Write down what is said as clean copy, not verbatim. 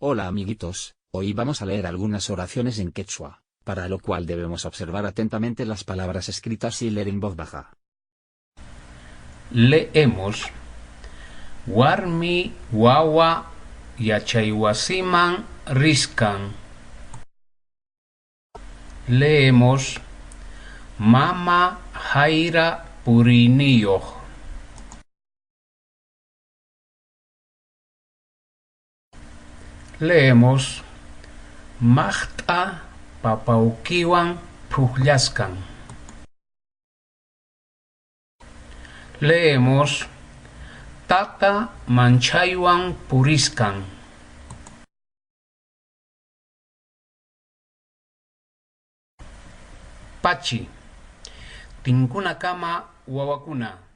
Hola amiguitos, hoy vamos a leer algunas oraciones en quechua, para lo cual debemos observar atentamente las palabras escritas y leer en voz baja. Leemos Warmi wawa yachaywasiman riskan. Leemos Mama hayra puriniyuq. Leemos Magta papawkiwan pukllaskan. Leemos Tata manchaywan puriskan. Pachi Tinkuna kama wawakuna.